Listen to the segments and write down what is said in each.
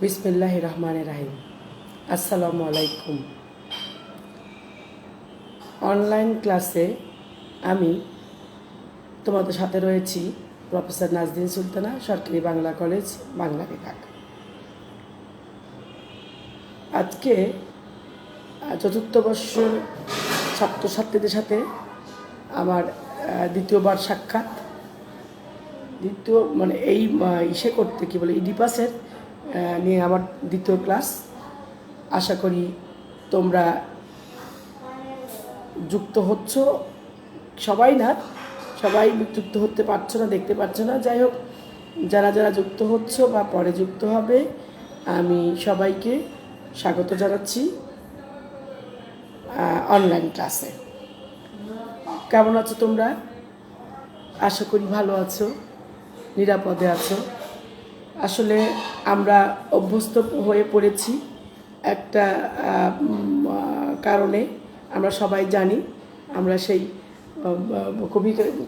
বিসমিল্লাহির রহমানির রহিম। আসসালামু আলাইকুম। অনলাইন ক্লাসে আমি তোমাদের সাথে রয়েছি প্রফেসর নাজদিন সুলতানা, সরকারি বাংলা কলেজ, বাংলা বিভাগ। আজকে চতুর্থ বর্ষের ছাত্রছাত্রীদের সাথে আমার দ্বিতীয়বার সাক্ষাৎ। এই ইসে করতে কী বলে ইডিপাসের নিয়ে আমার দ্বিতীয় ক্লাস। আশা করি তোমরা যুক্ত হচ্ছ, সবাই না, সবাই যুক্ত হতে পারছো না, দেখতে পাচ্ছ না। যাই হোক, যারা যারা যুক্ত হচ্ছ বা পরে যুক্ত হবে, আমি সবাইকে স্বাগত জানাচ্ছি অনলাইন ক্লাসে। কেমন আছো তোমরা? আশা করি ভালো আছো, নিরাপদে আছো। আসলে আমরা অভ্যস্ত হয়ে পড়েছি একটা কারণে। আমরা সবাই জানি আমরা সেই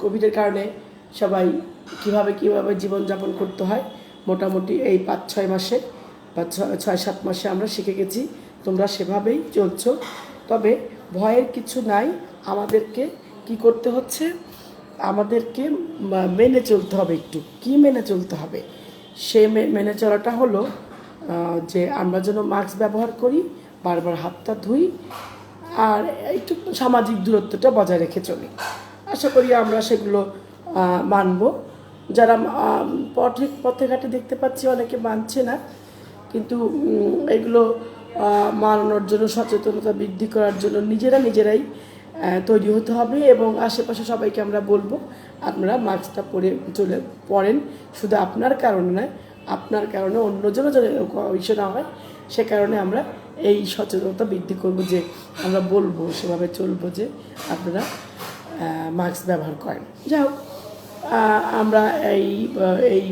কোভিডের কারণে সবাই কিভাবে জীবনযাপন করতে হয় মোটামুটি এই 5-6 মাসে বা 6-7 মাসে আমরা শিখে গেছি। তোমরা সেভাবেই চলছো, তবে ভয়ের কিছু নাই। আমাদেরকে কি করতে হচ্ছে? আমাদেরকে মেনে চলতে হবে। একটু কি মেনে চলতে হবে? সে মেনে চলাটা হলো যে আমরা যেন মাস্ক ব্যবহার করি, বারবার হাতটা ধুই, আর একটু সামাজিক দূরত্বটা বজায় রেখে চলি। আশা করি আমরা সেগুলো মানব। যারা পথে ঘাটে দেখতে পাচ্ছি অনেকে মানছে না, কিন্তু এগুলো মানানোর জন্য, সচেতনতা বৃদ্ধি করার জন্য নিজেরাই তৈরি হতে হবে। এবং আশেপাশে সবাইকে আমরা বলবো আপনারা মাস্কটা পরেন। শুধু আপনার কারণে নয়, আপনার কারণে অন্যজনও যেন ইস্যু না হয়, সে কারণে আমরা এই সচেতনতা বৃদ্ধি করব, যে আমরা বলবো, সেভাবে চলবো যে আপনারা মাস্ক ব্যবহার করেন। যাই হোক, আমরা এই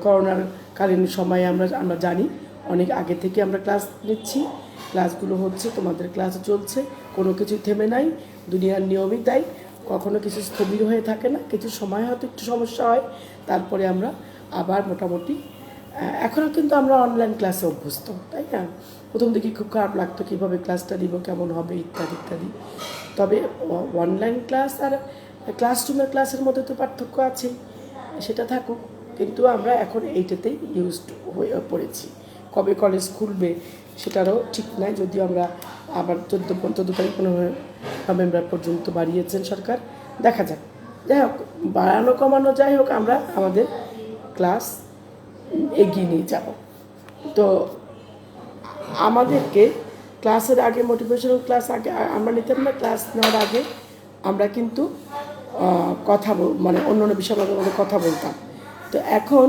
করোনার কালীন সময়ে আমরা জানি অনেক আগে থেকে আমরা ক্লাস নিচ্ছি, ক্লাসগুলো হচ্ছে, তোমাদের ক্লাস চলছে, কোনো কিছু থেমে নাই। দুনিয়ার নিয়মই তাই, কখনো কিছু স্থবির হয়ে থাকে না, কিছু সময় হয়তো একটু সমস্যা হয়, তারপরে আমরা আবার মোটামুটি এখনও কিন্তু আমরা অনলাইন ক্লাসে অভ্যস্ত, তাই না? প্রথম দিকে খুব খারাপ লাগতো, কীভাবে ক্লাসটা দিব, কেমন হবে, ইত্যাদি ইত্যাদি। তবে অনলাইন ক্লাস আর ক্লাসরুমের ক্লাসের মধ্যে তো পার্থক্য আছেই, সেটা থাকুক, কিন্তু আমরা এখন এইটাতেই ইউজড হয়ে পড়েছি। কবে কলেজ খুলবে সেটারও ঠিক নাই, যদিও আমরা আবার 14 তারিখ নভেম্বর পর্যন্ত বাড়িয়েছেন সরকার। দেখা যাক, যাই হোক, বাড়ানো কমানো যাই হোক, আমরা আমাদের ক্লাস এগিয়ে নিয়ে যাব। তো আমাদেরকে ক্লাসের আগে, মোটিভেশনাল ক্লাস আগে আমরা নিতাম না। ক্লাস নেওয়ার আগে আমরা কিন্তু মানে অন্য বিষয়ের মধ্যে কথা বলতাম। তো এখন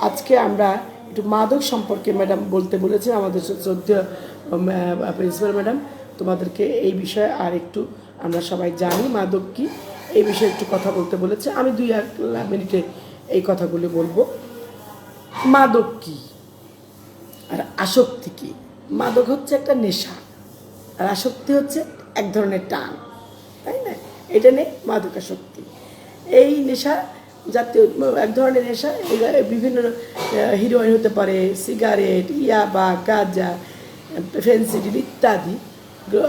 আজকে আমরা একটু মাদক সম্পর্কে ম্যাডাম বলতে বলেছে, আমাদের শ্রদ্ধেয় প্রিন্সিপাল ম্যাডাম। তোমাদেরকে এই বিষয়ে আর একটু আমরা সবাই জানি মাদক কী, এই বিষয়ে একটু কথা বলতে বলেছে। আমি 2-1 মিনিটে এই কথাগুলি বলবো। মাদক কী আর আসক্তি কী? মাদক হচ্ছে একটা নেশা, আর আসক্তি হচ্ছে এক ধরনের টান, তাই না? এটা নেই মাদকাসক্তি। এই নেশা জাতীয় এক ধরনের নেশা, বিভিন্ন হিরোইন হতে পারে, সিগারেট, ইয়াবা, গাঁজা, ফেন্সিডিল ইত্যাদি,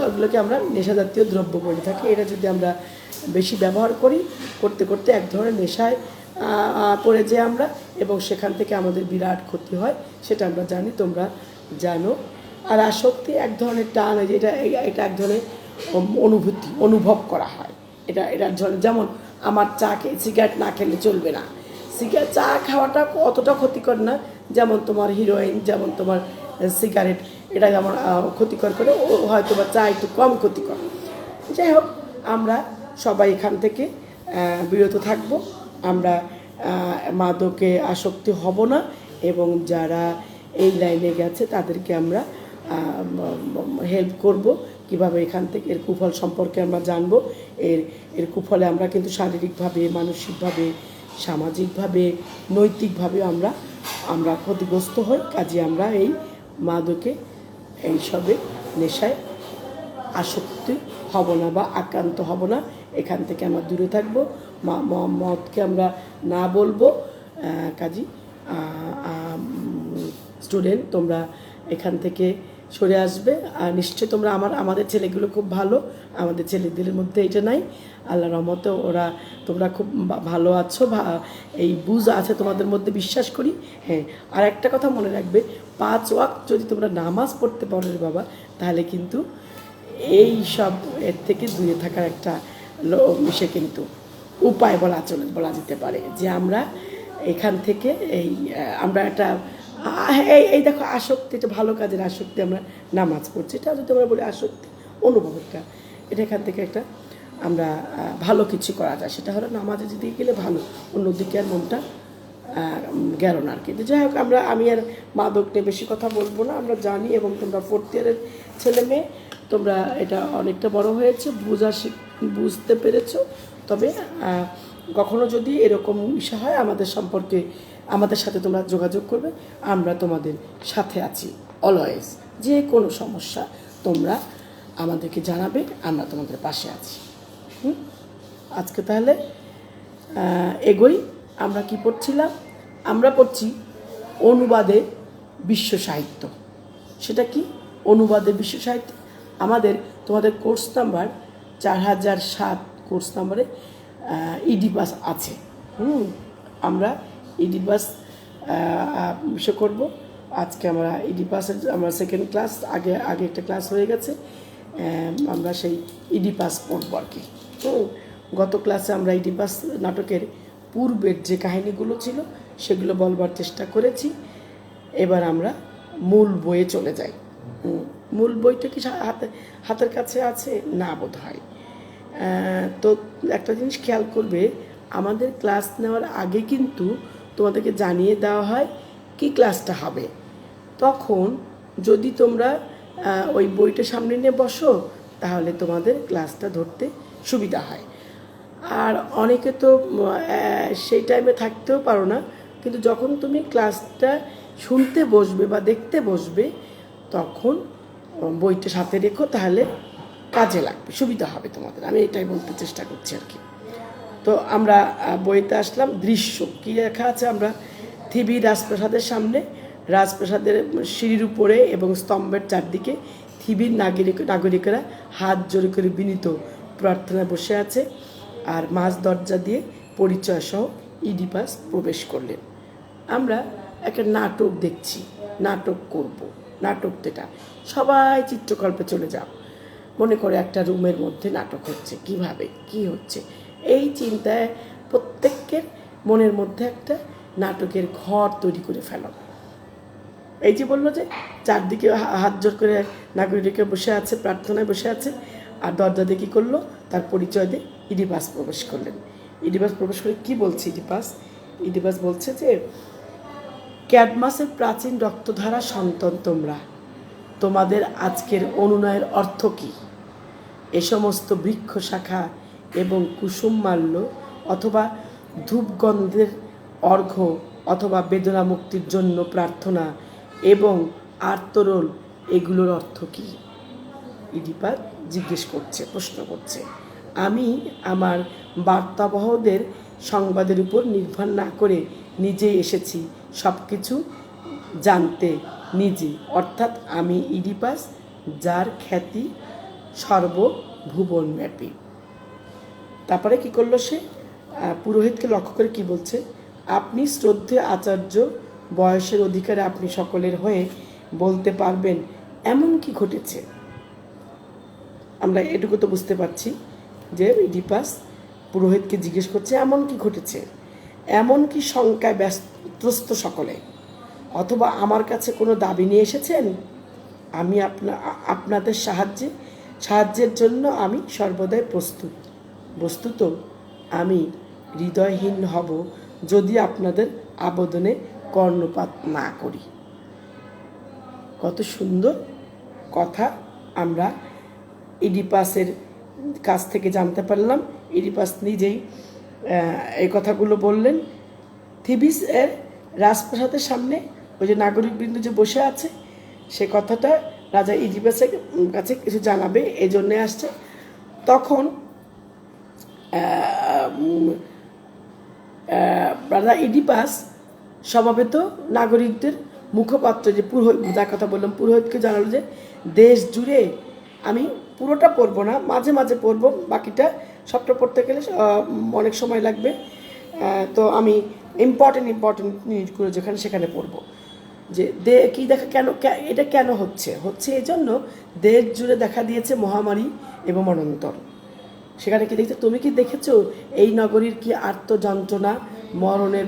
এগুলোকে আমরা নেশা জাতীয় দ্রব্য বলে থাকি। এটা যদি আমরা বেশি ব্যবহার করতে করতে এক ধরনের নেশায় পড়ে যাই আমরা, এবং সেখান থেকে আমাদের বিরাট ক্ষতি হয়, সেটা আমরা জানি, তোমরা জানো। আর আসক্তি এক ধরনের টান, এটা এক ধরনের অনুভব করা হয়। এটার জন্য, যেমন আমার সিগারেট না খেলে চলবে না, চা খাওয়াটা অতটা ক্ষতিকর না, যেমন তোমার হিরোইন, যেমন তোমার সিগারেট, এটা যেমন ক্ষতিকর করে, হয়তো বা চা একটু কম ক্ষতিকর। যাই হোক, আমরা সবাই এখান থেকে বিরত থাকব। আমরা মাদকে আসক্তি হব না, এবং যারা এই লাইনে গেছে তাদেরকে আমরা হেল্প করব, কিভাবে এখান থেকে এর কুফল সম্পর্কে আমরা জানব। এর কুফলে আমরা কিন্তু শারীরিকভাবে, মানসিকভাবে, সামাজিকভাবে, নৈতিকভাবে আমরা ক্ষতিগ্রস্ত হই। কাজে আমরা এই মাদকে, এইসবে নেশায় আসক্তি হব না বা আক্রান্ত হব না, এখান থেকে আমরা দূরে থাকবো। মদকে আমরা না বলবো। কাজী স্টুডেন্ট, তোমরা এখান থেকে সরে আসবে। আর নিশ্চয়ই তোমরা আমাদের ছেলেগুলো খুব ভালো, আমাদের ছেলেদের মধ্যে এটা নাই। আল্লাহর রহমতে তোমরা খুব ভালো আছো, এই বুঝ আছে তোমাদের মধ্যে, বিশ্বাস করি। হ্যাঁ, আর একটা কথা মনে রাখবে, 5 ওয়াক্ত যদি তোমরা নামাজ পড়তে পারো রে বাবা, তাহলে কিন্তু এই সব এর থেকে দূরে থাকার একটা সে কিন্তু উপায় বলা যেতে পারে, যে আমরা এখান থেকে আমরা একটা এই দেখো আসক্তি, এটা ভালো কাজের আসক্তি, আমরা নামাজ পড়ছি, এটা যদি আমরা বলি আসক্তি, অনুভবটা, এটা এখান থেকে একটা আমরা ভালো কিছু করা যায়, সেটা হলো নামাজে যদি গেলে ভালো, অন্যদিকে আর মনটা গেল না আর কি। যাই হোক, আমি আর মাদক নিয়ে বেশি কথা বলবো না, আমরা জানি, এবং তোমরা 4th ইয়ারের ছেলে মেয়ে, তোমরা এটা অনেকটা বড় হয়েছে, বুঝতে পেরেছো। তবে কখনো যদি এরকম বিষয় হয়, আমাদের সাথে তোমরা যোগাযোগ করবে, আমরা তোমাদের সাথে আছি অলওয়েজ। যে কোনো সমস্যা তোমরা আমাদেরকে জানাবে, আমরা তোমাদের পাশে আছি। আজকে তাহলে এগোই। আমরা কি পড়ছিলাম? আমরা পড়ছি অনুবাদে বিশ্ব সাহিত্য। সেটা কি অনুবাদে বিশ্ব সাহিত্য? তোমাদের কোর্স নাম্বার 4007 কোর্স নাম্বারে ইডিপাস আছে। আমরা ইডিপাস বিষয় করব আজকে। আমরা ইডিপাসের সেকেন্ড ক্লাস, আগে একটা ক্লাস হয়ে গেছে, আমরা সেই ইডিপাস পড়ব আর কি। গত ক্লাসে আমরা ইডিপাস নাটকের পূর্বের যে কাহিনীগুলো ছিল সেগুলো বলবার চেষ্টা করেছি। এবার আমরা মূল বইয়ে চলে যাই। মূল বইটা কি হাতের কাছে আছে? না, বোধ হয়। তো একটা জিনিস খেয়াল করবে, আমাদের ক্লাস নেওয়ার আগে কিন্তু তোমাদেরকে জানিয়ে দেওয়া হয় কি ক্লাসটা হবে। তখন যদি তোমরা ওই বইটা সামনে নিয়ে বসো, তাহলে তোমাদের ক্লাসটা ধরতে সুবিধা হয়। আর অনেকে তো সেই টাইমে থাকতেও পারো না, কিন্তু যখন তুমি ক্লাসটা শুনতে বসবে বা দেখতে বসবে, তখন বইটা সাথে রেখো, তাহলে কাজে লাগবে, সুবিধা হবে তোমাদের। আমি এটাই বলতে চেষ্টা করছি আর কি। তো আমরা বইতে আসলাম। দৃশ্য কী লেখা আছে? আমরা থিবি রাজপ্রাসাদের সামনে, রাজপ্রাসাদের সিঁড়ির উপরে এবং স্তম্ভের চারদিকে থিবির নাগরিকেরা হাত জোড়ে করে বিনীত প্রার্থনায় বসে আছে, আর মাঝ দরজা দিয়ে পরিচয় সহ ইডিপাস প্রবেশ করলেন। আমরা একটা নাটক দেখছি, নাটক করব। নাটকটা সবাই চিত্রকল্পে চলে যাও। মনে করে একটা রুমের মধ্যে নাটক হচ্ছে, কিভাবে কি হচ্ছে, এই চিন্তায় প্রত্যেকের মনের মধ্যে একটা নাটকের ঘর তৈরি করে ফেলো। এই যে বললো যে চারদিকে হাত জোর করে নাগরিকে বসে আছে, প্রার্থনায় বসে আছে, আর দরজা দিয়ে কী করলো? তার পরিচয় দিয়ে ইডিপাস প্রবেশ করলেন। ইডিপাস প্রবেশ করে কি বলছে ইডিপাস বলছে যে, ক্যাডমাসের প্রাচীন রক্তধারা সন্তান তোমরা, তোমাদের আজকের অনুনয়ের অর্থ কী? এ সমস্ত বৃক্ষ শাখা এবং কুসুম মাল্য অথবা ধূপগন্ধের অর্ঘ্য অথবা বেদনা মুক্তির জন্য প্রার্থনা এবং আর্তরোল, এগুলোর অর্থ কী? ইডিপাস জিজ্ঞেস করছে, প্রশ্ন করছে। আমি আমার বার্তাবহদের সংবাদের উপর নির্ভর না করে নিজেই এসেছি সব কিছু জানতে নিজে, অর্থাৎ আমি ইডিপাস, যার খ্যাতি সর্বভুবনব্যাপী। তারপরে কি করলো সে? পুরোহিতকে লক্ষ্য করে কি বলছে? আপনি শ্রদ্ধেয় আচার্য, বয়সের অধিকারে আপনি সকলের হয়ে বলতে পারবেন এমন কি ঘটেছে? আমরা এটুকু তো বুঝতে পারছি যে ইডিপাস পুরোহিতকে জিজ্ঞেস করছে এমন কি ঘটেছে, এমন কি শঙ্কায় ব্যস্ত সকলে, অথবা আমার কাছে কোনো দাবি নিয়ে এসেছেন? আমি আপনাদের সাহায্যের জন্য আমি সর্বদাই প্রস্তুত। বস্তুত আমি হৃদয়হীন হব যদি আপনাদের আবেদনে কর্ণপাত না করি। কত সুন্দর কথা আমরা ইডিপাসের কাছ থেকে জানতে পারলাম। ইডিপাস নিজেই এই কথাগুলো বললেন। থিবিস এর রাজপ্রাসাদের সামনে ওই যে নাগরিকবৃন্দ যে বসে আছে, সে কথাটা রাজা ইডিপাসের কাছে কিছু জানাবে, এই জন্যে আসছে। তখন রাজা ইডিপাস স্বভাবত নাগরিকদের মুখপাত্র যে পুরোহিত, যার কথা বললাম, পুরোহিতকে জানালো যে দেশ জুড়ে আমি পুরোটা পড়বো না, মাঝে মাঝে পড়বো, বাকিটা সবটা পড়তে গেলে অনেক সময় লাগবে, তো আমি ইম্পর্টেন্ট জিনিসগুলো যেখানে সেখানে পড়বো। যে কি দেখা এটা কেন হচ্ছে এই জন্য দেশ জুড়ে দেখা দিয়েছে মহামারী এবং অনন্তর। সেখানে কি দেখছো, তুমি কি দেখেছো এই নগরীর কি আর্তযন্ত্রণা, মরণের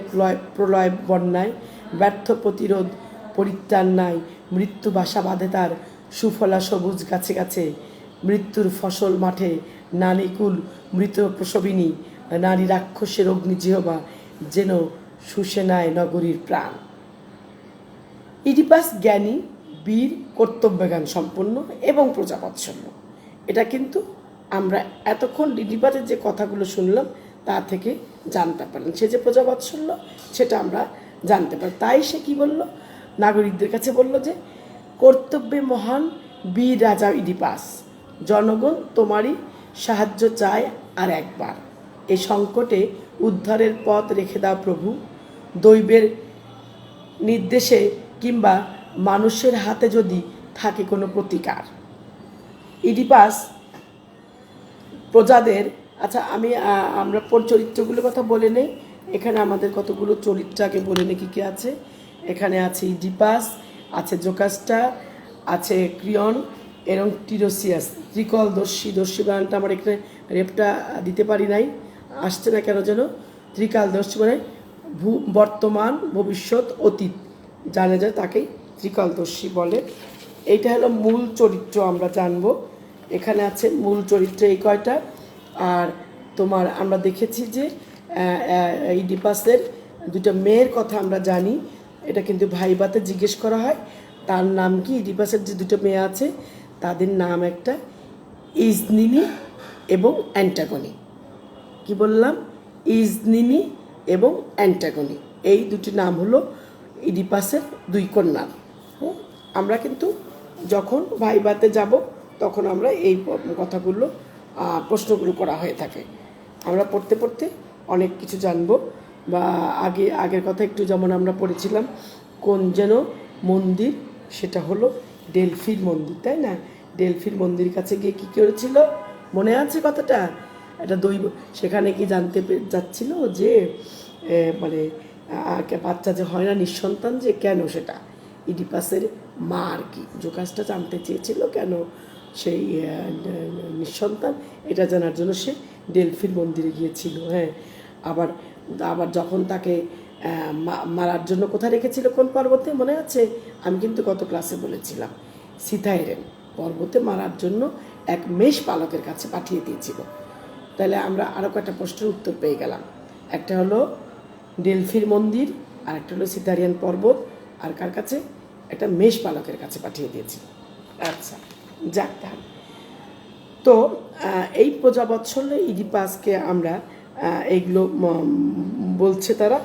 প্রলয় বন্যায়, ব্যর্থ প্রতিরোধ পরিত্রাণ নাই, মৃত্যু বাসা বাঁধে তার সুফলা সবুজ গাছে গাছে, মৃত্যুর ফসল মাঠে নারীকুল মৃত প্রসবিনী, নারী রাক্ষসের অগ্নিজিহ্বা যেন শুষে নেয় নগরীর প্রাণ। ইডিপাস জ্ঞানী, বীর, কর্তব্যজ্ঞান সম্পন্ন এবং প্রজাবৎসল্য। এটা কিন্তু আমরা এতক্ষণ ইডিপাসের যে কথাগুলো শুনলাম তা থেকে জানতে পারলাম। সে যে প্রজাবৎসল্য সেটা আমরা জানতে পারি। তাই সে কি বলল, নাগরিকদের কাছে বলল যে কর্তব্যে মহান বীর রাজা ইডিপাস, জনগণ তোমারই সাহায্য চায় আর একবার। এই সংকটে উদ্ধারের পথ রেখে দাও প্রভু, দৈবের নির্দেশে কিংবা মানুষের হাতে যদি থাকে কোনো প্রতিকার। ইডিপাস প্রজাদের, আচ্ছা আমরা চরিত্রগুলোর কথা বলে নেই। এখানে আমাদের কতগুলো চরিত্রকে বলে নেই কী কী আছে। এখানে আছে ইডিপাস, আছে জোকাস্টা, আছে ক্রিয়ন এবং টিরোসিয়াস। ত্রিকালদর্শী বানানটা আমার এখানে রেপটা দিতে পারি নাই, আসছে না কেন যেন। ত্রিকালদর্শী মানে বর্তমান, ভবিষ্যৎ, অতীত জানা যায়, তাকেই ত্রিকালদর্শী বলে। এইটা হলো মূল চরিত্র, আমরা জানবো। এখানে আছে মূল চরিত্র এই কয়টা। আর তোমার আমরা দেখেছি যে ইডিপাসের দুটো মেয়ের কথা আমরা জানি, এটা কিন্তু ভাইবাতে জিজ্ঞেস করা হয় তার নাম কি। ইডিপাসের যে দুটো মেয়ে আছে তাদের নাম একটা ইজনিনি এবং অ্যান্টাগনি। কি বললাম, ইজনিনি এবং অ্যান্টাগনি, এই দুটি নাম হলো ইডিপাসের দুই কন্যা। আমরা কিন্তু যখন ভাইবাতে যাব তখন আমরা এই কথাগুলো প্রশ্নগুলো করা হয়ে থাকে। আমরা পড়তে পড়তে অনেক কিছু জানবো। বা আগের কথা একটু যেমন আমরা পড়েছিলাম কোন যেন মন্দির, সেটা হলো ডেলফির মন্দির, তাই না? ডেলফির মন্দির কাছে গিয়ে কী করেছিল মনে আছে কথাটা? এটা সেখানে কি জানতে যাচ্ছিল যে মানে বাচ্চা যে হয় না, নিঃসন্তান, যে কেন সেটা ইডিপাসের মা আর কি জোকাসটা জানতে চেয়েছিল কেন সেই নিঃসন্তান, এটা জানার জন্য সে ডেলফির মন্দিরে গিয়েছিল। হ্যাঁ, আবার যখন তাকে মারার জন্য কোথায় রেখেছিল, কোন পর্বতে মনে আছে? আমি কিন্তু গত ক্লাসে বলেছিলাম সিথাইরেন পর্বতে মারার জন্য এক মেষ পালকের কাছে পাঠিয়ে দিয়েছিল। তাহলে আমরা আরও কয়েকটা প্রশ্নের উত্তর পেয়ে গেলাম। একটা হলো ডেলফির মন্দির, আর একটা হলো সিথারিয়ান পর্বত, আর কার কাছে? একটা মেষ পালকের কাছে পাঠিয়ে দিয়েছিল। আচ্ছা, যাক তাহলে। তো এই প্রজাবৎসল্য ইডিপাসকে আমরা এইগুলো বলছে তারা।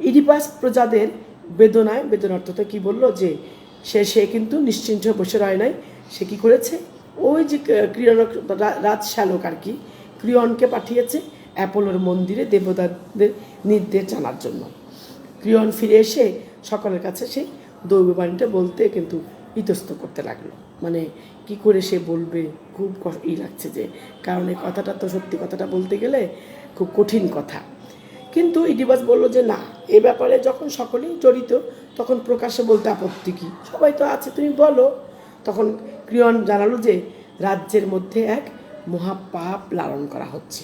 ইডিপাস প্রজাদের বেদনার্থতা কি বললো যে সে কিন্তু নিশ্চিন্ত বসে রয় নাই। সে কি করেছে, ওই যে ক্রিয়ন রাজশালক আর কি, ক্রিয়নকে পাঠিয়েছে অ্যাপোলোর মন্দিরে দেবতাদের নির্দেশ জানার জন্য। ক্রিয়ন ফিরে এসে সকলের কাছে সেই দৈববাণীটা বলতে কিন্তু ইতস্ত করতে লাগলো। মানে কি করে সে বলবে, খুব লাগছে যে, কারণ এই কথাটা তো সত্যি কথাটা বলতে গেলে খুব কঠিন কথা। কিন্তু ইডিপাস বলল যে না, এ ব্যাপারে যখন সকলেই জড়িত তখন প্রকাশ্যে বলতে আপত্তি কী, সবাই তো আছে, তুমি বলো। তখন ক্রিয়ন জানালো যে রাজ্যের মধ্যে এক মহাপাপ লালন করা হচ্ছে,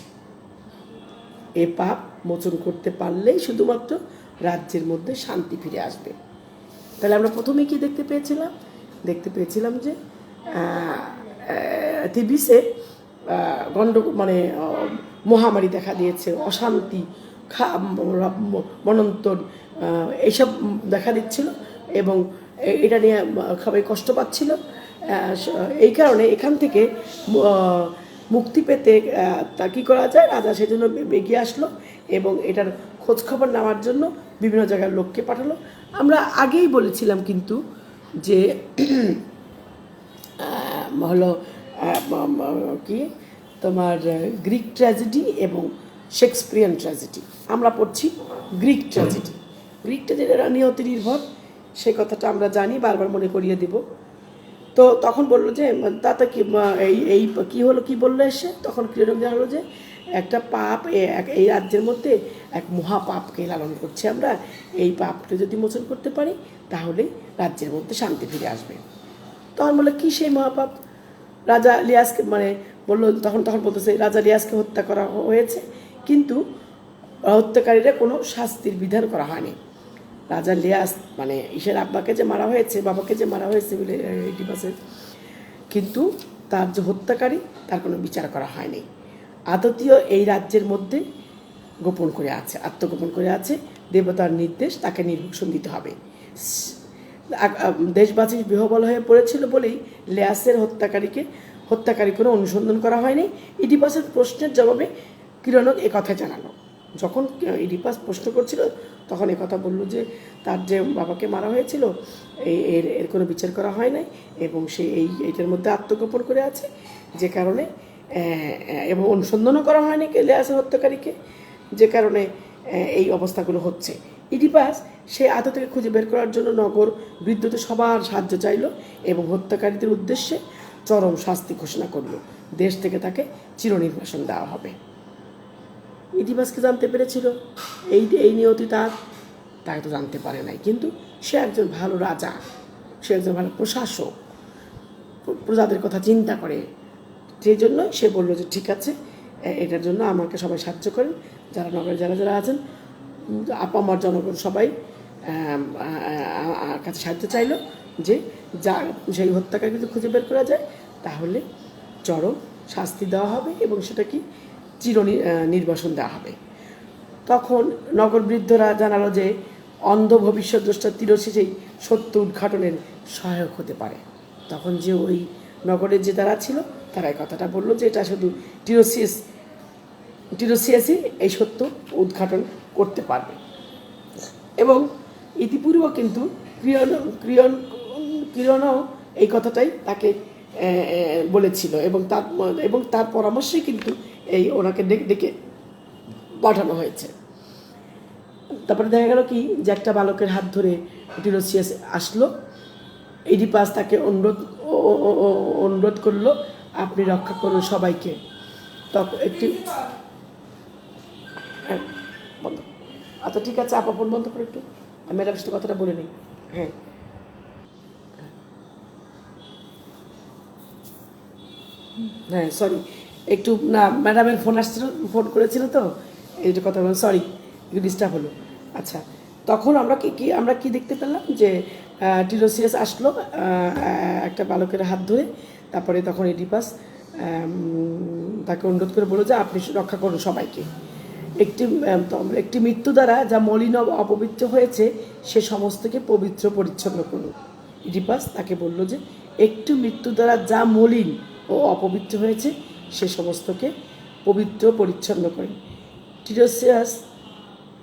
এ পাপ মোচন করতে পারলেই শুধুমাত্র রাজ্যের মধ্যে শান্তি ফিরে আসবে। তাহলে আমরা প্রথমে কি দেখতে পেয়েছিলাম যে থিবিসে মানে মহামারী দেখা দিয়েছে, অশান্তি, মনন্তর, এইসব দেখা দিচ্ছিল এবং এটা নিয়ে সবাই কষ্ট পাচ্ছিল। এই কারণে এখান থেকে মুক্তি পেতে তা কী করা যায়, রাজা সেজন্য এগিয়ে আসলো এবং এটার খোঁজখবর নেওয়ার জন্য বিভিন্ন জায়গার লোককে পাঠালো। আমরা আগেই বলেছিলাম কিন্তু যে হলো কি তোমার গ্রিক ট্র্যাজেডি এবং শেক্সপিয়ারিয়ান ট্র্যাজেডি। আমরা পড়ছি গ্রিক ট্র্যাজেডি। গ্রিক ট্র্যাজেডি নিহত নির্ভর সেই কথাটা আমরা জানি, বারবার মনে করিয়ে দিব। তো তখন বললো যে তাতে কি এই কী হলো, কী বললো এসে, তখন ক্রীড়ক জানালো যে একটা পাপ এই রাজ্যের মধ্যে এক মহাপাপকে লালন করছি আমরা, এই পাপকে যদি মোচন করতে পারি তাহলেই রাজ্যের মধ্যে শান্তি ফিরে আসবে। তখন বললো কী সেই মহাপাপ? রাজা লিয়াসকে বললো, তখন বলতেছে রাজা লিয়াসকে হত্যা করা হয়েছে, কিন্তু হত্যাকারীরা কোনো শাস্তির বিধান করা হয়নি। রাজা লিয়াস ঈশের আব্বাকে যে মারা হয়েছে, বাবাকে যে মারা হয়েছে বলে ইডিপাসের, কিন্তু তার যে হত্যাকারী তার কোনো বিচার করা হয়নি। আদতীয় এই রাজ্যের মধ্যে গোপন করে আছে, আত্মগোপন করে আছে, দেবতার নির্দেশ তাকে নির্বাসন দিতে হবে। দেশবাসী বিহবল হয়ে পড়েছিল বলেই লিয়াসের হত্যাকারী কোনো অনুসন্ধান করা হয়নি। ইডিপাসের প্রশ্নের জবাবে কিরণক কথা জানালো। যখন ইডিপাস প্রশ্ন করছিল তখন কথা বললো যে তার যে বাবাকে মারা হয়েছিল এর কোনো বিচার করা হয় নাই, এবং সে এইটার মধ্যে আত্মগোপন করে আছে, যে কারণে এবং অনুসন্ধানও করা হয়নি লিয়াসের হত্যাকারীকে, যে কারণে এই অবস্থাগুলো হচ্ছে। ইডিপাস সে আততাকে খুঁজে বের করার জন্য নগর বিদ্যুতে সবার সাহায্য চাইল এবং হত্যাকারীদের উদ্দেশ্যে চরম শাস্তি ঘোষণা করলো। দেশ থেকে তাকে চিরনির্বাসন দেওয়া হবে। ইডিপাসকে জানতে পেরেছিল এই নিয়তি তাকে তো জানতে পারে নাই, কিন্তু সে একজন ভালো রাজা, সে একজন ভালো প্রশাসক, প্রজাদের কথা চিন্তা করে, সেই জন্য সে বললো যে ঠিক আছে, এটার জন্য আমাকে সবাই সাহায্য করেন, যারা নগরে যারা আছেন, আপামর জনগণ সবাই কাছে সাহায্য চাইল যে সেই হত্যাকারী যদি খুঁজে বের করা যায় তাহলে চরম শাস্তি দেওয়া হবে এবং সেটা কি নির্বাসন দেওয়া হবে। তখন নগর বৃদ্ধরা জানালো যে অন্ধ ভবিষ্যদ্রষ্টা তিরোসিসই সত্য উদ্ঘাটনের সহায়ক হতে পারে। তখন যে ওই নগরের যে তারা ছিল তারা এই কথাটা বললো যে এটা শুধু টিরোসিয়াসই এই সত্য উদ্ঘাটন করতে পারবে। এবং ইতিপূর্ব কিন্তু কিরণও এই কথাটাই তাকে বলেছিল এবং তার পরামর্শেই কিন্তু ওনাকে ডেকে পাঠানো হয়েছে। তারপরে দেখা গেল কি যে একটা বালকের হাত ধরে টিরোসিয়াস আসলো। ইডিপাস তাকে অনুরোধ করলো, আপনি রক্ষা করুন সবাইকে। তখন একটি বন্ধ, আচ্ছা ঠিক আছে আপা, ফোন বন্ধ করে একটু ম্যাডামের সাথে কথাটা বলে নিই। হ্যাঁ সরি, একটু না ম্যাডামের ফোন করেছিল তো এইটা কথা বলুন, সরি একটু ডিস্টার্ব হলো। আচ্ছা, তখন আমরা কি দেখতে পেলাম যে টিরোসিয়াস আসলো একটা বালকের হাত ধরে। তারপরে তখন ইডিপাস তাকে অনুরোধ করে বলল যে আপনি রক্ষা করুন সবাইকে। একটি মৃত্যু দ্বারা যা মলিন অপবিত্র হয়েছে সে সমস্তকে পবিত্র পরিচ্ছন্ন করুন। ইডিপাস তাকে বলল যে একটু মৃত্যু দ্বারা যা মলিন ও অপবিত্র হয়েছে সে সমস্তকে পবিত্র পরিচ্ছন্ন করেন।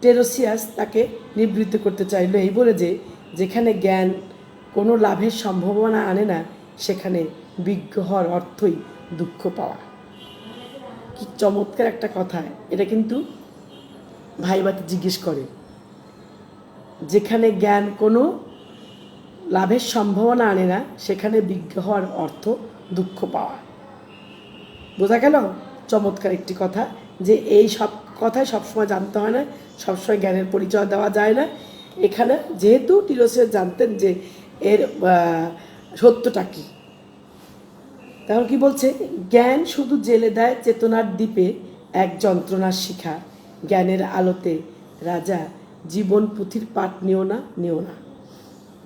টেরোসিয়াস তাকে নিবৃত্ত করতে চাইল এই বলে যে যেখানে জ্ঞান কোনো লাভের সম্ভাবনা আনে না সেখানে বিজ্ঞ হওয়ার অর্থই দুঃখ পাওয়া। কি চমৎকার একটা কথা! এটা কিন্তু ভাইবাতে জিজ্ঞেস করে, যেখানে জ্ঞান কোনো লাভের সম্ভাবনা আনে না সেখানে বিজ্ঞ হওয়ার অর্থ দুঃখ পাওয়া। বোঝা গেল? চমৎকার একটি কথা, যে এই সব কথাই সবসময় জানতে হয় না, সবসময় জ্ঞানের পরিচয় দেওয়া যায় না। এখানে যেহেতু টিরোসিয়াস জানতেন যে এর সত্যটা কী, তখন কি বলছে, জ্ঞান শুধু জেলে দেয় চেতনার দ্বীপে এক যন্ত্রণার শিখা। জ্ঞানের আলোতে রাজা জীবন পুঁথির পাঠ নিও না।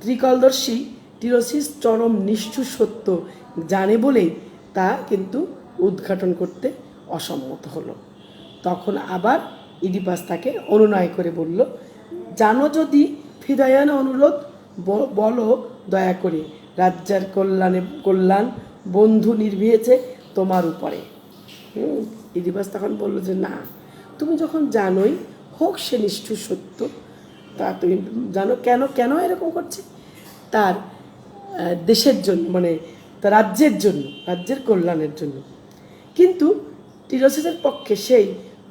ত্রিকলদর্শী টিরোসিস চরম নিষ্ঠুর সত্য জানে বলেই তা কিন্তু উদ্ঘাটন করতে অসম্মত হলো। তখন আবার ইডিপাস তাকে অনুনয় করে বলল, জানো যদি ফিদায়ান অনুরোধ বলো দয়া করে, রাজ্যের কল্যাণ বন্ধু নির্ভীয়েছে তোমার উপরে। ইডিপাস তখন বলল যে না, তুমি যখন জানোই হোক সে নিষ্ঠুর সত্য, তা তুমি জানো কেন এরকম করছে, তার দেশের জন্য, তার রাজ্যের জন্য, রাজ্যের কল্যাণের জন্য। কিন্তু টিরোসিসের পক্ষে সেই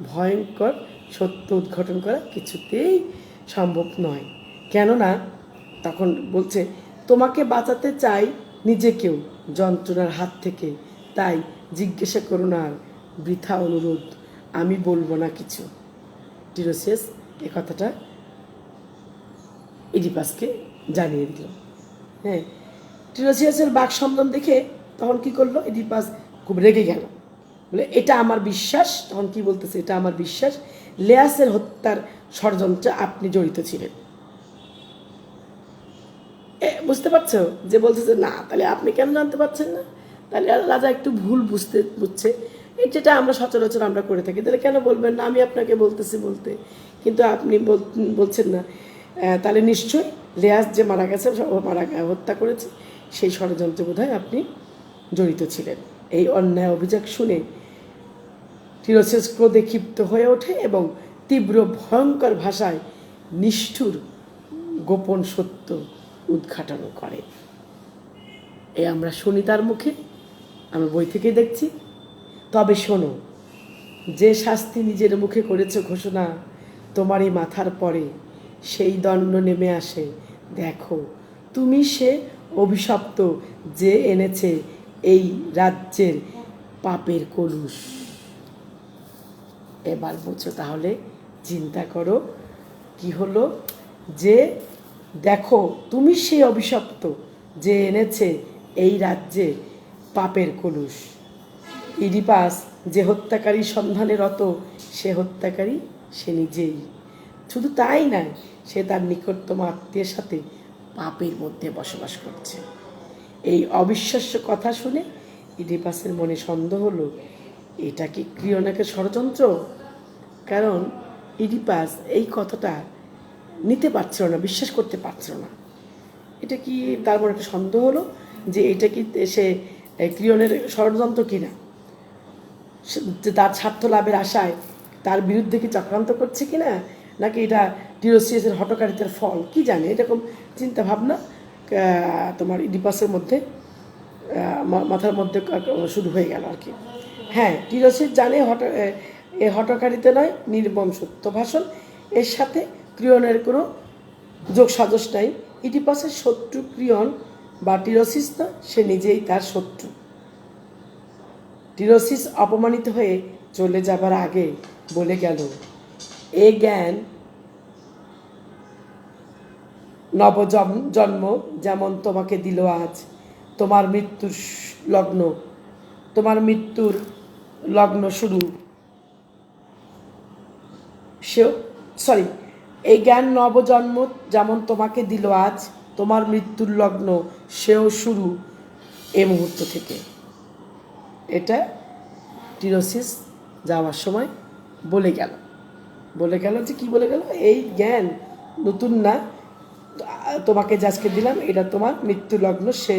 ভয়ঙ্কর সত্য উদ্ঘাটন করা কিছুতেই সম্ভব নয়, কেননা তখন বলছে, তোমাকে বাঁচাতে চাই নিজেকেও যন্ত্রণার হাত থেকে, তাই জিজ্ঞাসা করো না আর, বৃথা অনুরোধ, আমি বলবো না কিছু। টিরোসিয়াস এ কথাটা ইডিপাসকে জানিয়ে দিল। হ্যাঁ, টিরোসিয়াসের বাক সম্বন্ধ দেখে তখন কি করলো, ইডিপাস খুব রেগে গেল, বলে এটা আমার বিশ্বাস। তখন কি বলতেছে, এটা আমার বিশ্বাস লেয়াসের হত্যার ষড়যন্ত্রে আপনি জড়িত ছিলেন। বুঝতে পারছো যে বলতেছে না, তাহলে আপনি কেন জানতে পারছেন না? তাহলে রাজা একটু ভুল বুঝছে, যেটা আমরা সচরাচর আমরা করে থাকি, তাহলে কেন বলবেন না, আমি আপনাকে বলতেছি বলতে, কিন্তু আপনি বলছেন না। তাহলে নিশ্চয়ই লেয়াস যে মারা গেছে, হত্যা করেছে, সেই ষড়যন্ত্রে বোধহয় আপনি জড়িত ছিলেন। এই অন্যায় অভিযোগ শুনে টিরোসিয়াস ক্রোধে ক্ষিপ্ত হয়ে ওঠে এবং তীব্র ভয়ঙ্কর ভাষায় নিষ্ঠুর গোপন সত্য উদ্ঘাটন করে। এই আমরা শুনি তার মুখে, আমরা বই থেকে দেখছি। তবে শোনো, যে শাস্তি নিজের মুখে করেছ ঘোষণা, তোমারই মাথার পরে সেই দণ্ড নেমে আসে। দেখো, তুমি সে অভিশপ্ত যে এনেছে এই রাজ্যের পাপের কলুষ। এবার বুঝছো, তাহলে চিন্তা করো কি হলো, যে দেখো তুমি সেই অভিশপ্ত যে এনেছে এই রাজ্যে পাপের কলুষ। ইডিপাস যে হত্যাকারী সন্ধানে রত, সে হত্যাকারী সে নিজেই। শুধু তাই নয়, সে তার নিকটতম আত্মীয়ের সাথে পাপের মধ্যে বসবাস করছে। এই অবিশ্বাস্য কথা শুনে ইডিপাসের মনে সন্দেহ হলো, এটা কি ক্রিওনাকে ষড়যন্ত্র? কারণ ইডিপাস এই কথাটা নিতে পারছিল না, বিশ্বাস করতে পারছিল না। এটা কি তার মনে একটা সন্দেহ হলো যে এটা কি সে ক্রিয়নের ষড়যন্ত্র কিনা, যে তার স্বার্থ লাভের আশায় তার বিরুদ্ধে কি চক্রান্ত করছে কিনা, নাকি এটা টিরোসিয়াসের হটকারিতার ফল, কি জানে। এরকম চিন্তা ভাবনা তোমার ইডিপাসের মধ্যে মাথার মধ্যে শুরু হয়ে গেল আর কি। হ্যাঁ, টিরোসিস জানে এ হটকারিতা নয়, নির্মম সত্য ভাষণ, এর সাথে ক্রিয়নের কোনো যোগ সাজস নাই। ইডিপাসের শত্রু ক্রিয়ন বা টিরোসিস না, সে নিজেই তার শত্রু। টিরোসিস অপমানিত হয়ে চলে যাবার আগে বলে গেল, এ জ্ঞান নবজন্ম যেমন তোমাকে দিল আজ, তোমার মৃত্যুর লগ্ন শুরু এই জ্ঞান নবজন্ম যেমন তোমাকে দিল আজ, তোমার মৃত্যুর লগ্ন সেও শুরু এ মুহূর্ত থেকে। এটা টিরোসিস যাওয়ার সময় বলে গেল যে কি বলে গেল, এই জ্ঞান নতুন না, তোমাকে আজকে দিলাম, এটা তোমার মৃত্যু লগ্ন, সে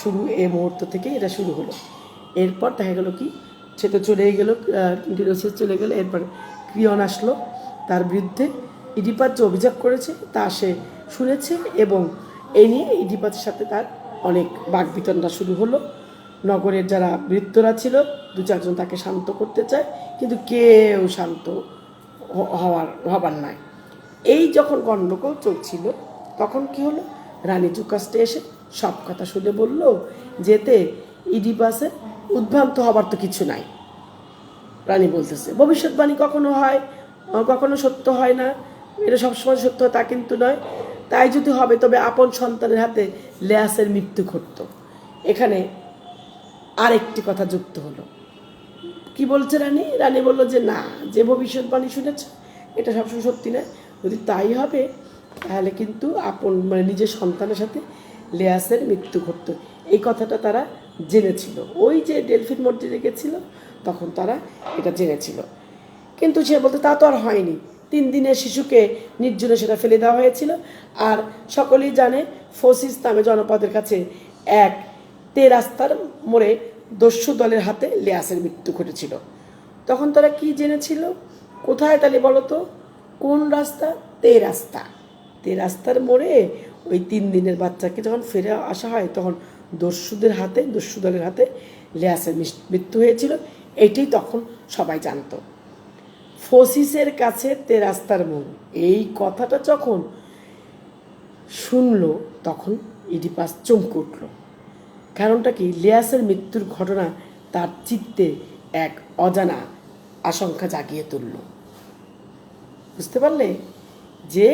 শুরু এ মুহূর্ত থেকে এটা শুরু হলো। এরপর দেখা গেল কি, সে তো চলেই গেল, টিরোসিস চলে গেল। এরপর ক্রিয়ন আসলো, তার বিরুদ্ধে ইডিপাস যে অভিযোগ করেছে তা সে শুনেছে, এবং এই নিয়ে ইডিপাসের সাথে তার অনেক বাকবিতণ্ডা শুরু হলো। নগরের যারা বৃত্তরা ছিল, দু চারজন তাকে শান্ত করতে চায়, কিন্তু কেউ শান্ত হবার নাই। এই যখন গণ্ডগোল চলছিল, তখন কি হলো, রানী জুকাস্টে এসে সব কথা শুনে বলল, যেতে ইডিপাসের উদ্ভ্রান্ত হবার তো কিছু নাই। রানী বলতেছে, ভবিষ্যৎবাণী কখনো হয়, কখনো সত্য হয় না, এটা সবসময় সত্য হয় তা কিন্তু নয়। তাই যদি হবে, তবে আপন সন্তানের হাতে লেয়াসের মৃত্যু ঘটত। এখানে আরেকটি কথা যুক্ত হলো। কি বলছে রানী? রানী বলল যে না, যে ভবিষ্যৎবাণী শুনেছ এটা সবসময় সত্যি নয়। যদি তাই হবে, তাহলে কিন্তু নিজের সন্তানের সাথে লেয়াসের মৃত্যু ঘটত। এই কথাটা তারা জেনেছিল, ওই যে ডেলফিন মসজিদে গেছিল তখন তারা এটা জেনেছিল। কিন্তু সে বলতে তা তো আর হয়নি, 3 দিনের শিশুকে নির্জনে সেটা ফেলে দেওয়া হয়েছিল। আর সকলেই জানে, ফোসিস নামে জনপদের কাছে এক রাস্তার মোড়ে দস্যু দলের হাতে লেয়াসের মৃত্যু ঘটেছিল। তখন তারা কি জেনেছিল? কোথায় তাহলে বলো তো, কোন রাস্তা? রাস্তার মোড়ে ওই 3 দিনের বাচ্চাকে যখন ফিরে আসা হয়, তখন দস্যু দলের হাতে লেয়াসের মৃত্যু হয়েছিল। এটাই তখন সবাই জানতো। ফোসিসের কাছে রাস্তার মোড়, এই কথাটা যখন শুনলো তখন ইডিপাস চমকে উঠল। কারণটা কি? লিয়াসের মৃত্যুর ঘটনা তার চিত্তে এক অজানা আশঙ্কা জাগিয়ে তুলল। বুঝতে পারলে যে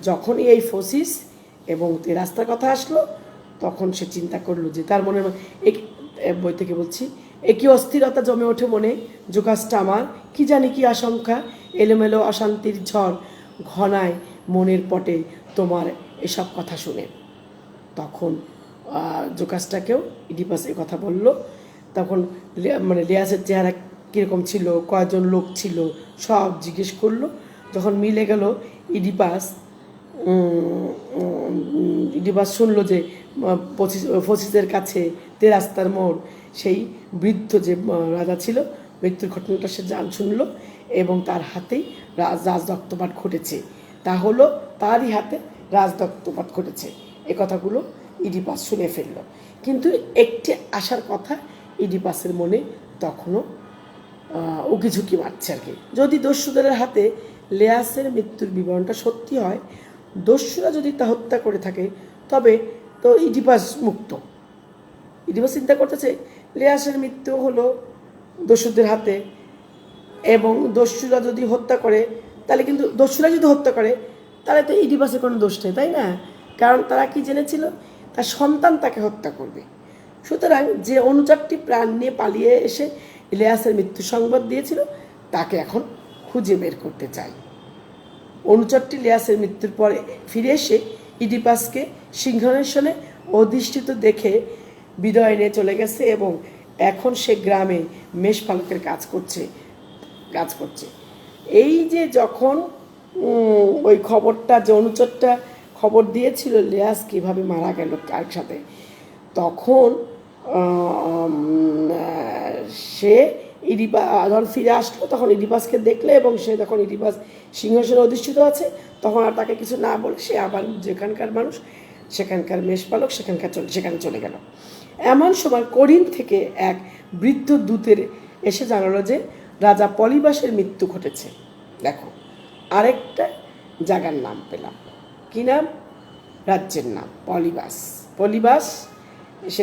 যখনই এই ফসিস এবং রাস্তার কথা আসলো, তখন সে চিন্তা করলো যে তার মনে বই থেকে বলছি, একই অস্থিরতা জমে ওঠে মনে, জোকাসটা আমার, কি জানি কি আশঙ্কা, এলোমেলো অশান্তির ঝড় ঘনায় মনের পটে তোমার এসব কথা শুনে। তখন জোকাসটাকেও ইডিপাস এ কথা বলল। তখন মানে লিয়াসের চেহারা কীরকম ছিল, কয়েকজন লোক ছিল, সব জিজ্ঞেস করলো। যখন মিলে গেল, ইডিপাস শুনলো যে ফসিসের কাছে তেরাস্তার মোড় সেই বৃদ্ধ যে রাজা ছিল, মৃত্যুর ঘটনাটা সে শুনলো এবং তার হাতেই রাজরক্তপাত ঘটেছে। তা হলো তারই হাতে রাজরক্তপাত ঘটেছে। এ কথাগুলো ইডিপাস শুনে ফেলল। কিন্তু একটি আশার কথা ইডিপাসের মনে তখনও উকিঝুঁকি মারছে আর কি। যদি দস্যুদের হাতে লিয়াসের মৃত্যুর বিবরণটা সত্যি হয়, দস্যুরা যদি তা হত্যা করে থাকে, তবে তো ইডিপাস মুক্ত। ইডিপাস চিন্তা করতেছে লিয়াসের মৃত্যু হলো দস্যুদের হাতে, এবং দস্যুরা যদি হত্যা করে, তাহলে কিন্তু দস্যুরা যদি হত্যা করে তাহলে তো ইডিপাসের কোনো দোষ নেই, তাই না? কারণ তারা কি জেনেছিল? তার সন্তান তাকে হত্যা করবে। সুতরাং যে অনুচরটি প্রাণ নিয়ে পালিয়ে এসে ইলিয়াসের মৃত্যু সংবাদ দিয়েছিল, তাকে এখন খুঁজে বের করতে চাই। অনুচরটি লিয়াসের মৃত্যুর পরে ফিরে এসে ইডিপাসকে সিংহাসনে অধিষ্ঠিত দেখে বিদায় নিয়ে চলে গেছে এবং এখন সে গ্রামে মেষপালকের কাজ করছে। এই যে যখন ওই খবরটা, যে অনুচরটা খবর দিয়েছিল লিয়াস কীভাবে মারা গেল কার সাথে, তখন সে যখন ফিরে আসলো, তখন ইডিপাসকে দেখলে এবং সে যখন ইডিপাস সিংহাসনে অধিষ্ঠিত আছে, তখন আর তাকে কিছু না বলে সে আবার যেখানকার মানুষ, সেখানকার মেষপালক, সেখানে চলে গেল। এমন সময় করিন্থ থেকে এক বৃদ্ধ দূতের এসে জানালো যে রাজা পলিবাসের মৃত্যু ঘটেছে। দেখো, আরেকটা জায়গার নাম পেলাম। কি নাম? রাজ্যের নাম পলিবাস। সে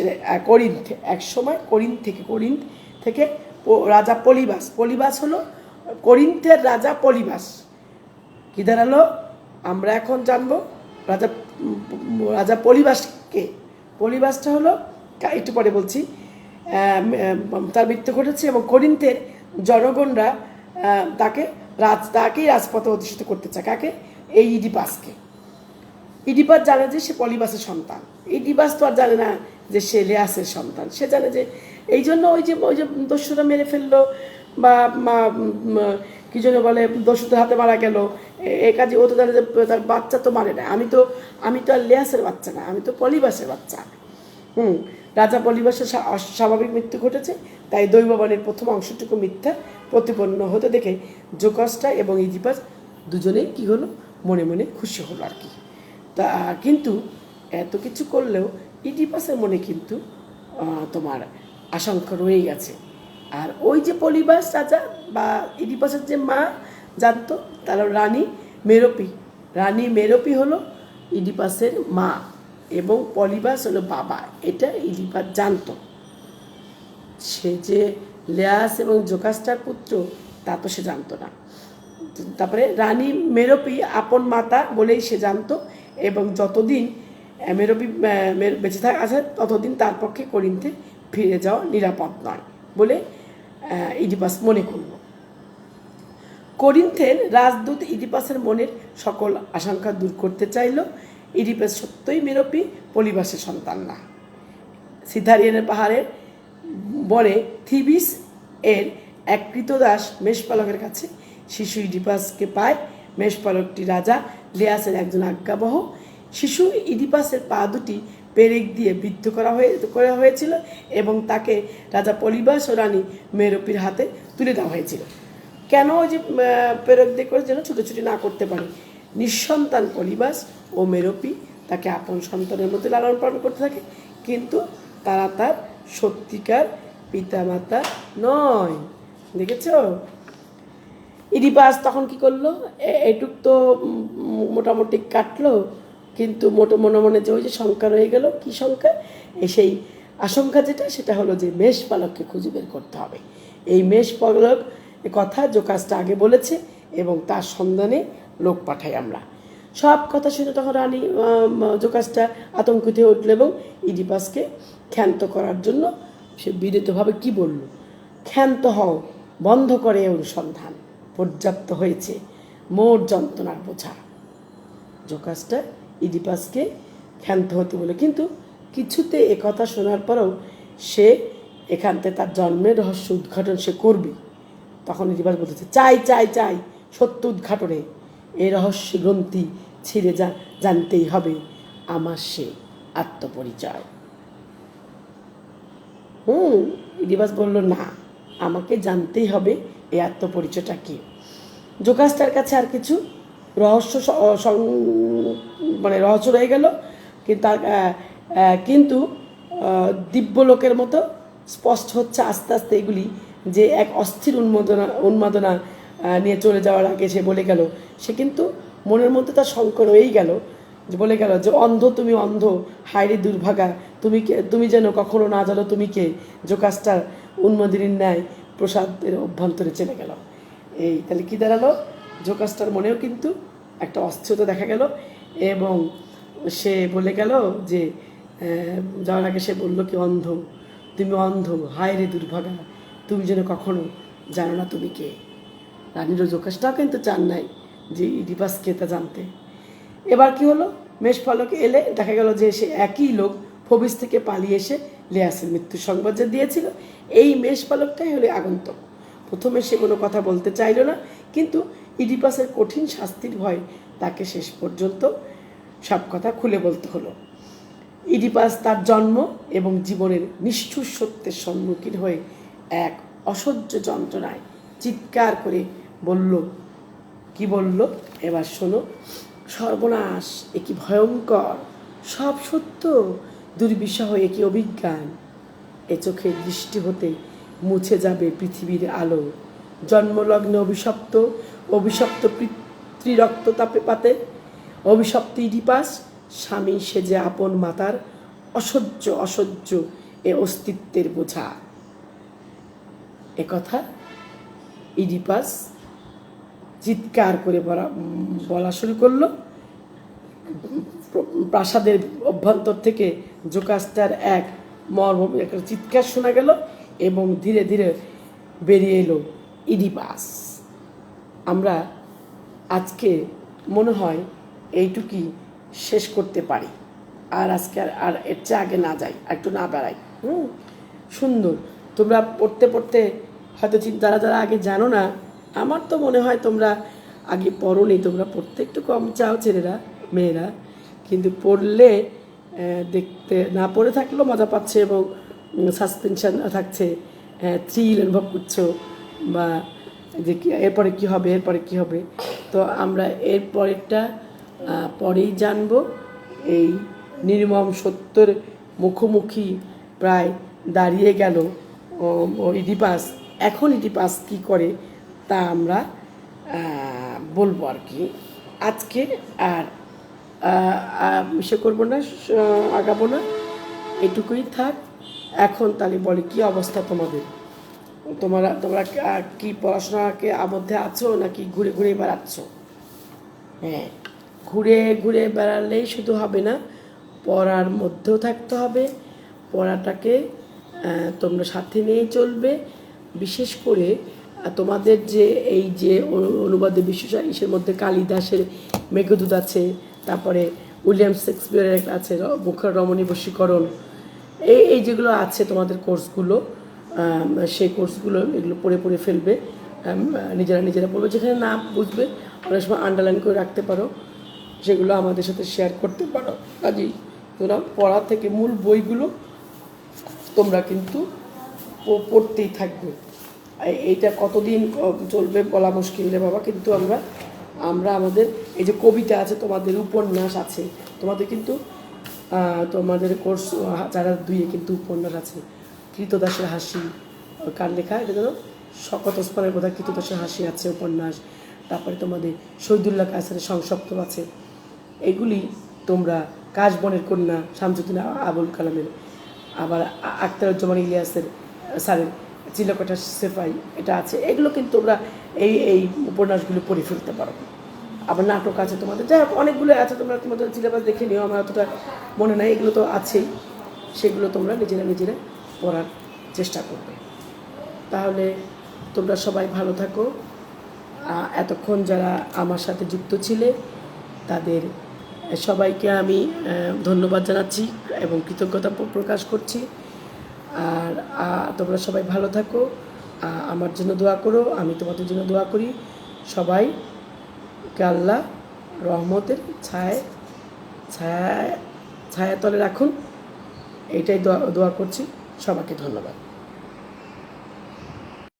করিন্থ, এক সময় করিন্থ থেকে রাজা পলিবাস হলো করিন্থের রাজা পলিবাস। কি দাঁড়ালো? আমরা এখন জানবো রাজা পলিবাসকে। পলিবাসটা হলো, একটু পরে বলছি, তার মৃত্যু ঘটেছে এবং করিন্থের জনগণরা তাকেই রাজপথে অধিষ্ঠিত করতে চায়। কাকে? এই ইডিপাসকে। ইডিপাস জানে যে সে পলিবাসের সন্তান। ইডিপাস তো আর জানে না যে সে লিয়াসের সন্তান। সে জানে যে এই জন্য ওই যে দস্যুরা মেরে ফেললো, বা কি জন্য বলে দস্যুদের হাতে মারা গেল, এ কাজে ও তো জানে যে তার বাচ্চা তো মারে না। আমি তো আর লিয়াসের বাচ্চা না, আমি তো পলিবাসের বাচ্চা। রাজা পলিবাসের অস্বাভাবিক মৃত্যু ঘটেছে, তাই দৈববাণীর প্রথম অংশটুকু মিথ্যা প্রতিপন্ন হতে দেখে জোকাসটা এবং ইডিপাস দুজনেই কি হলো, মনে মনে খুশি হলো আর কি। তা কিন্তু এত কিছু করলেও ইডিপাসের মনে কিন্তু তোমার আশঙ্কা রয়ে গেছে। আর ওই যে পলিবাস রাজা বা ইডিপাসের যে মা জানতো, তার রানী মেরোপি হলো ইডিপাসের মা এবং পলিবাস হলো বাবা। এটা ইডিপাস জানতো। সে যে লিয়াস এবং জোকাসটার পুত্র তা তো সে জানতো না। তারপরে রানী মেরোপি আপন মাতা বলেই সে জানতো, এবং যতদিন মেরোপি বেঁচে আছে ততদিন তার পক্ষে করিন্থে ফিরে যাওয়া নিরাপদ নয় বলে ইডিপাস মনে করল। করিন্থের রাজদূত ইডিপাসের মনের সকল আশঙ্কা দূর করতে চাইল। ইডিপাস সত্যই মেরোপি পলিবাসের সন্তান না। সিথারিয়ানের পাহাড়ের বনে থিবিস এর এক কৃতদাস মেষপালকের কাছে শিশু ইডিপাসকে পায়। মেষপালকটি রাজা লিয়াসের একজন আজ্ঞাবহ। শিশু ইডিপাসের পা দুটি পেরেক দিয়ে বিদ্ধ করা হয়েছিল এবং তাকে রাজা পলিবাস ও রানী মেরোপির হাতে তুলে দেওয়া হয়েছিল। কেন? ওই যে পেরেক দিয়ে করে যেন ছুটোছুটি না করতে পারে। নিঃসন্তান পলিবাস ও মেরোপি তাকে আপন সন্তানের মধ্যে লালন পালন করতে থাকে, কিন্তু তারা তার সত্যিকার পিতামাতা নয়। দেখেছ? ইডিপাস তখন কি করলো? এটুক তো মোটামুটি কাটলো, কিন্তু মনে মনে যে ওই যে শঙ্কা রয়ে গেল, কি শঙ্কা? সেই আশঙ্কা যেটা, সেটা হলো যে মেষপালককে খুঁজে বের করতে হবে। এই মেষপালক কথা জোকাসটা আগে বলেছে এবং তার সন্ধানে লোক পাঠাই আমরা। সব কথা শুনে তখন রানী জোকাসটা আতঙ্কিত হয়ে উঠল এবং ইডিপাসকে ক্ষান্ত করার জন্য সে বিনীতভাবে কি বলল? ক্ষান্ত হও, বন্ধ করে অনুসন্ধান, পর্যাপ্ত হয়েছে মোট যন্ত্রণার বোঝা। জোকাসটা ইডিপাসকে ক্ষান্ত হতে বলে, কিন্তু কিছুতে কথা শোনার পরেও সে এখান থেকে তার জন্মের রহস্য উদ্ঘাটন সে করবে। তখন ইডিপাস বলতেছে, চাই চাই চাই সত্য উদ্ঘাটনে, এই রহস্য গ্রন্থি ছিঁড়ে জানতেই হবে আমার সে আত্মপরিচয়। ইডিপাস বলল, না, আমাকে জানতেই হবে এই আত্মপরিচয়টা কি। জোকাসটার কাছে আর কিছু রহস্য রহস্য রয়ে গেল, কিন্তু দিব্যলোকের মতো স্পষ্ট হচ্ছে আস্তে আস্তে এগুলি, যে এক অস্থির উন্মাদনা নিয়ে চলে যাওয়ার আগে সে বলে গেল, সে কিন্তু মনের মধ্যে তার শঙ্কা রয়েই গেল, যে বলে গেল যে অন্ধ তুমি অন্ধ, হায়রে দুর্ভাগা, তুমি যেন কখনো না জানো তুমি কে। জোকাসটার উন্মাদিনীর ন্যায় প্রসাদের অভ্যন্তরে চলে গেল। এই তাহলে কী দাঁড়ালো? জোকাসটার মনেও কিন্তু একটা অস্থিরতা দেখা গেল এবং সে বলে গেল যে যাওয়ার আগে সে বলল কি, অন্ধ তুমি অন্ধ, হায়রে দুর্ভাগা, তুমি যেন কখনো জানো না তুমি কে। রানীর জোকাসটাও কিন্তু চান নাই যে ইডিপাসকে তা জানতে। এবার কি হলো? মেষপালকে এলে দেখা গেল যে সে একই লোক ফবিস থেকে পালিয়ে এসে লিয়াসের মৃত্যুর সংবাদ যে দিয়েছিল, এই মেষপালকটাই হলো আগন্তক। প্রথমে সে কোনো কথা বলতে চাইল না, কিন্তু ইডিপাসের কঠিন শাস্তির ভয় তাকে শেষ পর্যন্ত সব কথা খুলে বলতে হলো। ইডিপাস তার জন্ম এবং জীবনের নিষ্ঠুর সত্যের সম্মুখীন হয়ে এক অসহ্য যন্ত্রণায় চিৎকার করে বলল, কি বলল এবার শোনো। সর্বনাশ, এ কি ভয়ঙ্কর! সব সত্য, দুর্বিষহ এ কি অভিজ্ঞান! এ চোখের দৃষ্টি হতে মুছে যাবে পৃথিবীর আলো। জন্মলগ্নে অভিশপ্ত পিতৃরক্ততাপে পাতে অভিশপ্ত ইডিপাস, স্বামী সেজে আপন মাতার অসহ্য এ অস্তিত্বের বোঝা। একথা ইডিপাস চিৎকার করে বলা শুরু করলো। প্রাসাদের অভ্যন্তর থেকে জোকাসটার এক একটা চিৎকার শোনা গেল এবং ধীরে ধীরে বেরিয়ে এলো ইডিপাস। আমরা আজকে মনে হয় এইটুকুই শেষ করতে পারি, আর আজকে আর এর চেয়ে আগে না যাই, একটু না বেড়াই। সুন্দর। তোমরা পড়তে পড়তে হয়তো যারা আগে জানো না, আমার তো মনে হয় তোমরা আগে পড়োনি, তোমরা পড়তে একটু কম চাও ছেলেরা মেয়েরা, কিন্তু পড়লে দেখতে না পড়ে থাকলেও মজা পাচ্ছে এবং সাসপেনশন থাকছে, থ্রিল অনুভব করছো, বা যে এরপরে কী হবে। তো আমরা এরপরেরটা পরেই জানবো। এই নির্মম সত্যের মুখোমুখি প্রায় দাঁড়িয়ে গেল ইডিপাস। এখন ইডিপাস কী করে তা আমরা বলবো আর কি আজকে। আর সে করবো না, আগাবো না, এটুকুই থাক। এখন তাহলে বলে কি অবস্থা তোমাদের? তোমরা কি পড়াশোনাকে আবদ্ধে আছো নাকি ঘুরে ঘুরে বেড়াচ্ছ? হ্যাঁ, ঘুরে ঘুরে বেড়ালেই শুধু হবে না, পড়ার মধ্যেও থাকতে হবে। পড়াটাকে তোমরা সাথে নিয়েই চলবে। বিশেষ করে তোমাদের যে এই যে অনুবাদে ইসের মধ্যে কালিদাসের মেঘদূত আছে, তারপরে উইলিয়াম শেক্সপিয়ারের আছে মুখর রমণী বশীকরণ, এই যেগুলো আছে তোমাদের কোর্সগুলো, সেই কোর্সগুলো এগুলো পড়ে ফেলবে, নিজেরা পড়বে। যেখানে না বুঝবে অনেক সময় আন্ডারলাইন করে রাখতে পারো, সেগুলো আমাদের সাথে শেয়ার করতে পারো। কাজেই তোমরা পড়া থেকে মূল বইগুলো তোমরা কিন্তু পড়তেই থাকবে। এইটা কতদিন চলবে বলা মুশকিল রে বাবা, কিন্তু আমরা আমাদের এই যে কবিতা আছে, তোমাদের উপন্যাস আছে, তোমাদের কিন্তু তোমাদের কোর্স যারা দুইয়ে কিন্তু উপন্যাস আছে। কৃতদাসের হাসি, কার লেখা এটা যেন, শকত ওসমানের বোধহয় কৃতদাসের হাসি আছে উপন্যাস। তারপরে তোমাদের শহীদুল্লাহ কায়সারের সংসপ্তম আছে। এগুলি তোমরা কাশবনের কন্যা শামসুদ্দিন আবুল কালামের, আবার আখতারুজ্জামান ইলিয়াসের স্যারের চিলকোঠা সেফাই এটা আছে, এগুলো কিন্তু তোমরা এই উপন্যাসগুলো পড়ে ফেলতে পারো। আবার নাটক আছে তোমাদের, যাই হোক অনেকগুলো আছে, তোমরা তোমাদের সিলেবাস দেখে নিও, আমার অতটা মনে নাই, এগুলো তো আছেই, সেগুলো তোমরা নিজেরা পড়ার চেষ্টা করবে। তাহলে তোমরা সবাই ভালো থাকো। এতক্ষণ যারা আমার সাথে যুক্ত ছিলে তাদের সবাইকে আমি ধন্যবাদ জানাচ্ছি এবং কৃতজ্ঞতা প্রকাশ করছি। আর তোমরা সবাই ভালো থাকো, আমার জন্য দোয়া করো, আমি তোমাদের জন্য দোয়া করি। সবাইকে আল্লাহ রহমতের ছায়াতলে রাখুন, এটাই দোয়া করছি। সবাইকে ধন্যবাদ।